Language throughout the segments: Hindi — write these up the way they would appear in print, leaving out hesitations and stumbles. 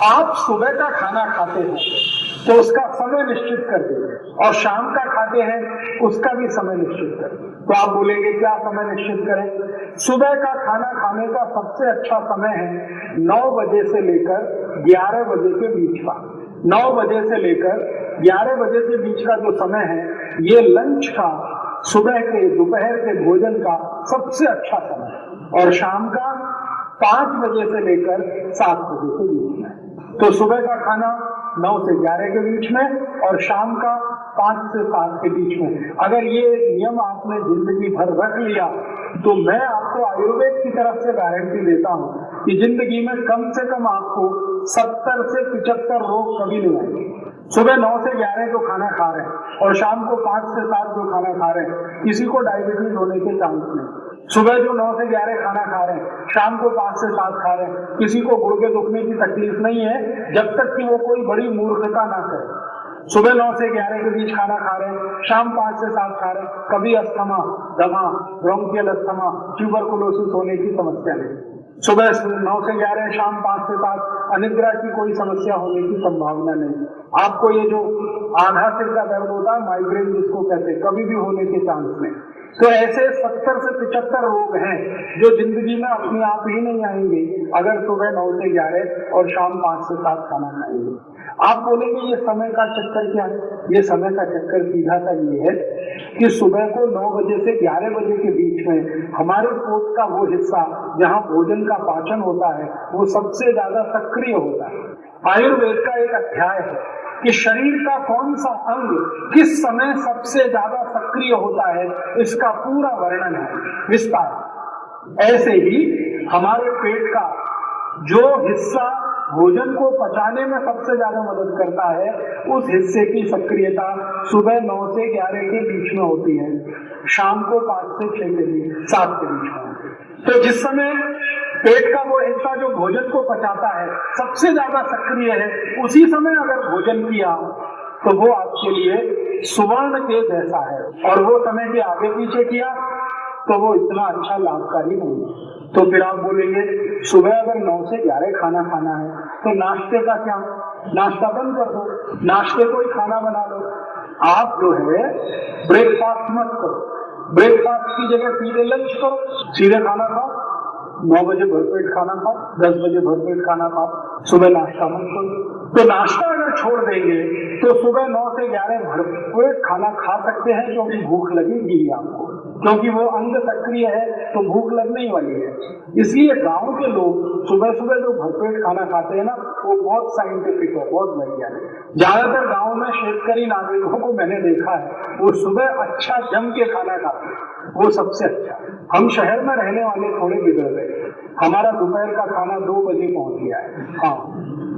आप सुबह का खाना खाते हैं तो उसका समय निश्चित कर देंगे, और शाम का खाते हैं उसका भी समय निश्चित कर देंगे। तो आप बोलेंगे क्या समय निश्चित करें? सुबह का खाना खाने का सबसे अच्छा समय है 9 बजे से लेकर 11 बजे के बीच का। 9 बजे से लेकर 11 बजे के बीच का जो समय है, ये लंच का, सुबह के दोपहर के भोजन का सबसे अच्छा समय है, और शाम का 5 बजे से लेकर 7 बजे के बीच में। तो सुबह का खाना 9 से 11 के बीच में, और शाम का 5 से 7 के बीच में। अगर ये नियम आपने जिंदगी भर रख लिया तो मैं आपको आयुर्वेद की तरफ से गारंटी देता हूं कि जिंदगी में कम से कम आपको 70 से 75 रोग कभी नहीं आएंगे। सुबह 9 से 11 जो खाना खा रहे हैं और शाम को 5 से 7 जो खाना खा रहे हैं, किसी को डायबिटीज होने के चांस नहीं। सुबह जो 9 से 11 खाना खा रहे हैं, शाम को 5 से 7 खा रहे हैं, किसी को गुर्दे दुखने की तकलीफ नहीं है, जब तक कि वो कोई बड़ी मूर्खता ना करे। सुबह 9 से 11 के बीच खाना खा रहे हैं, शाम 5 से 7 खा रहे हैं, कभी अस्थमा, दमा, ब्रोंकियल अस्थमा, ट्यूबरकुलोसिस होने की समस्या नहीं। सुबह 9 से 11, शाम 5 से 7 अनिद्रा की कोई समस्या होने की संभावना नहीं। आपको ये जो आधा सिर का दर्द होता है, माइग्रेन जिसको कहते हैं, कभी भी होने के चांस नहीं। तो ऐसे 70 से 75 रोग हैं जो जिंदगी में अपने आप ही नहीं आएंगे अगर सुबह 9 से 11 और शाम 5 से 7 खाना खाएंगे। आप बोलेंगे ये समय का चक्कर क्या है? ये समय का चक्कर सीधा सा ये है कि सुबह को 9 बजे से 11 बजे के बीच में हमारे पेट का वो हिस्सा जहां भोजन का पाचन होता है, वो सबसे ज्यादा सक्रिय होता है। आयुर्वेद का एक अध्याय है कि शरीर का कौन सा अंग किस समय सबसे ज्यादा सक्रिय होता है, इसका पूरा वर्णन है, विस्तार। ऐसे ही हमारे पेट का जो हिस्सा भोजन को पचाने में सबसे ज्यादा मदद करता है, उस हिस्से की सक्रियता सुबह 9 से 11 के बीच में होती है, शाम को 5 से 6 के बीच, 7 के बीच में। तो जिस समय पेट का वो हिस्सा जो भोजन को पचाता है सबसे ज्यादा सक्रिय है, उसी समय अगर भोजन किया तो वो आपके लिए सुवर्ण के जैसा है, और वो समय के आगे पीछे किया तो वो इतना अच्छा लाभकारी नहीं है। तो फिर आप बोलेंगे सुबह अगर 9 से 11 खाना खाना है तो नाश्ते का क्या? नाश्ता बंद कर दो, नाश्ते को ही खाना बना लो। आप जो है ब्रेकफास्ट मत करो, ब्रेकफास्ट की जगह सीधे लंच करो, सीधे खाना खाओ। 9 बजे भरपेट खाना खाओ, 10 बजे भरपेट खाना खाओ, सुबह नाश्ता मत करो। तो नाश्ता अगर छोड़ देंगे तो सुबह 9 से 11 भरपेट खाना खा सकते हैं, क्योंकि भूख लगेगी आपको, क्योंकि वो अंग सक्रिय है तो भूख लगने ही वाली है। इसलिए गांव के लोग सुबह सुबह जो भरपेट खाना खाते हैं ना, वो बहुत साइंटिफिक है, बहुत वैज्ञानिक। ज्यादातर गांव में शेतकरी नागरिकों को मैंने देखा है, वो सुबह अच्छा जम के खाना खाते हैं, वो सबसे अच्छा। हम शहर में रहने वाले थोड़े बिगड़ गए, हमारा दोपहर का खाना 2 बजे पहुंच गया है। हाँ,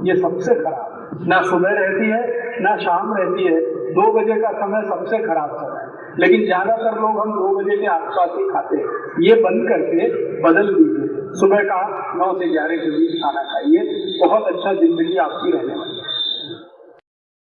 ये सबसे खराब, ना सुबह रहती है ना शाम रहती है, 2 बजे का समय सबसे खराब समय है। लेकिन ज्यादातर लोग हम 2 बजे के आसपास ही खाते हैं। ये बंद करके बदल दीजिए, सुबह का 9 से 11 के बीच खाना खाइए, बहुत अच्छा जिंदगी आपकी रहने वाली है।